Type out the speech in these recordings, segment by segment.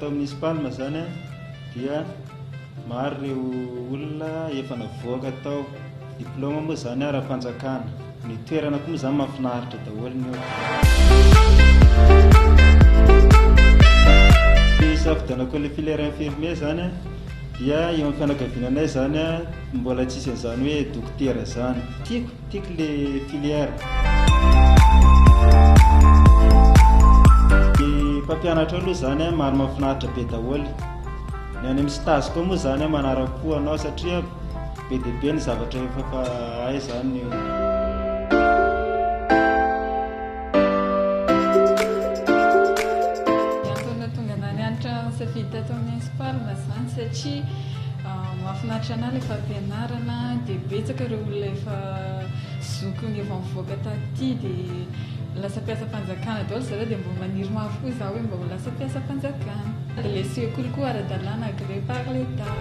tao amin'ny Palma zany dia maro ireo olona efa navoaka tao diplôma moa zany ara-panjakana. Ny toerana koa zany mahafinaritra daholo ny eo. Safidianako ilay filière infirmier zany dia eo amin'ny fianakaviananay zany mbola tsisy an'izany hoe dokotera zany. Tiako ilay filière. Ny mpampianatra aloha zany maro mahafinaritra be daholo. Ny any amin'ny stage koa moa zany manara-po anao satria be dia be ny zavatra efa hay zany io. Safidy tato amin'ny Palma zany satria mahafinaritra anahy ilay fampianarana dia betsaka ireo olona efa zokiny efa mivoaka taty dia lasa mpiasa-panjakana daholo zareo dia mba maniry mafy koa izaho hoe mba ho lasa mpiasa-panjakana. Dia les secours koa ara-dalàna agréé par l'État.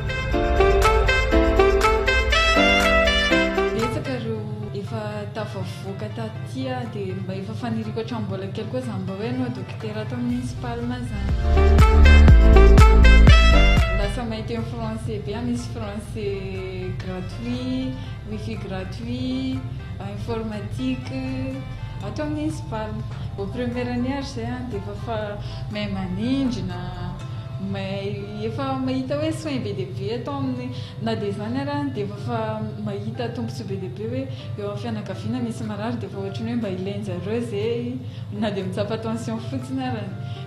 Betsaka ireo efa tafavoaka taty dia mba efa faniriko hatramin'ny mbola kely koa zany mba hoe no dokotera ato amin'ny Palma zany. Lasa mahita eo français bien, misy français gratuit, wifi gratuit, informatique ato amin'ny Palma. Au première année zay dia efa mahay manindrina, efa mahita hoe soin be dia be atao amin'ny na dia zany ara dia efa mahita tombontsoa be dia be hoe eo amin'ny fianakaviana misy marary dia efa ohatrany hoe mba ilainy zareo zay na dia mitsapa attention fotsiny ara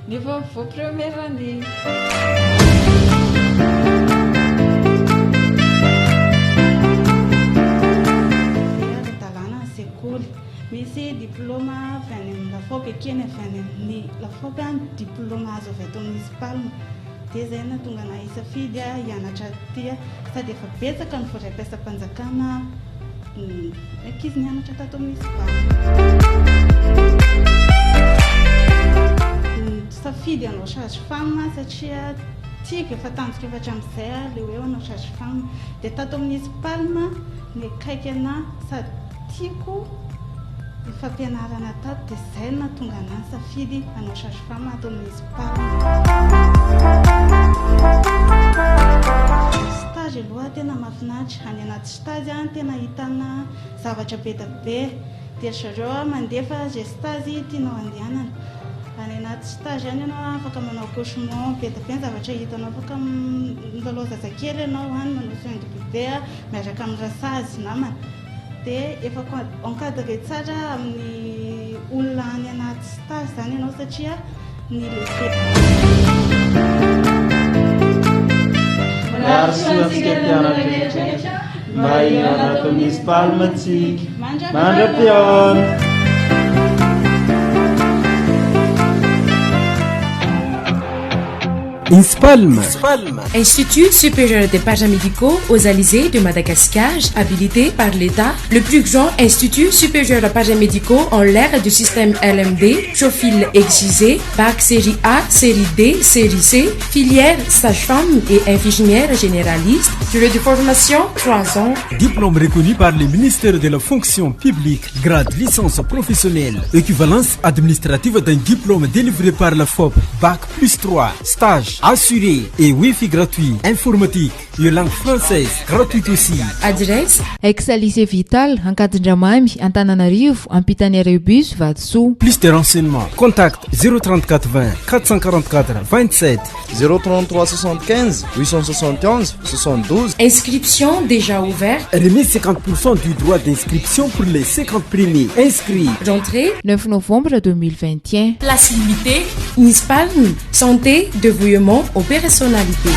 nefa vao première année. Misy diplôma avy any amin'ny lafaoka ekeny avy any amin'ny lafaoka diplôma azo avy ato amin'ny Palma dia zay nahatonga anahy hisafidy hianatra aty sady efa betsaka ny voaram-piasam-panjakana ankizy nianatra tato amin'ny Palma. Safidy hanao sage-femme satria tiako efa tanjoko efa hatramin'izay ilay hoe hanao sage-femme dia tato amin'ny Palma ny akaiky anahy sady tiako fampianarana tato dia izay nahatonga anahy safidy hanao sage-femme ato amin'ny Palma. Stage aloha tena mahafinaritra. Any anaty stage tena ahitana zavatra be dia be dia zareo mandefa zay stage tianao andehanana. Any anaty stage any ianao afaka manao accouchement be dia be ny zavatra hitanao, afaka milalao zazakely ianao any manao soin de bébé miaraka amin'ny rasazy namana. Dia efa encadré tsara amin'ny olona any anaty stage zany ianao satria ny lehibe. Marsiantsika mpianatra rehetra mba hirana ato amin'ny Palma tsika mandra-piaona. INSPALM, Institut supérieur des paramédicaux aux Alizés de Madagascar, habilité par l'État, le plus grand institut supérieur de paramédicaux en l'ère du système LMD, profil exigé, bac série A, série D, série C, filière sage-femme et infirmière généraliste, durée de formation 3 ans. Diplôme reconnu par le ministère de la fonction publique, grade licence professionnelle, équivalence administrative d'un diplôme délivré par la FOP, bac plus 3, stage assuré et wifi gratuit, informatique et langue française gratuite aussi. Adresse ex-lycée Vital, Ankadindramamy, Antananarivo, Ampitani Rebus, Vatsoa. Plus de renseignements, contact 034 20 444 27 033 75 871 72. Inscription déjà ouverte. Remise 50% du droit d'inscription pour les 50 premiers inscrits. Rentrée 9 novembre 2021. Place limitée. INSPALM, santé, dévouement, opérationnalité.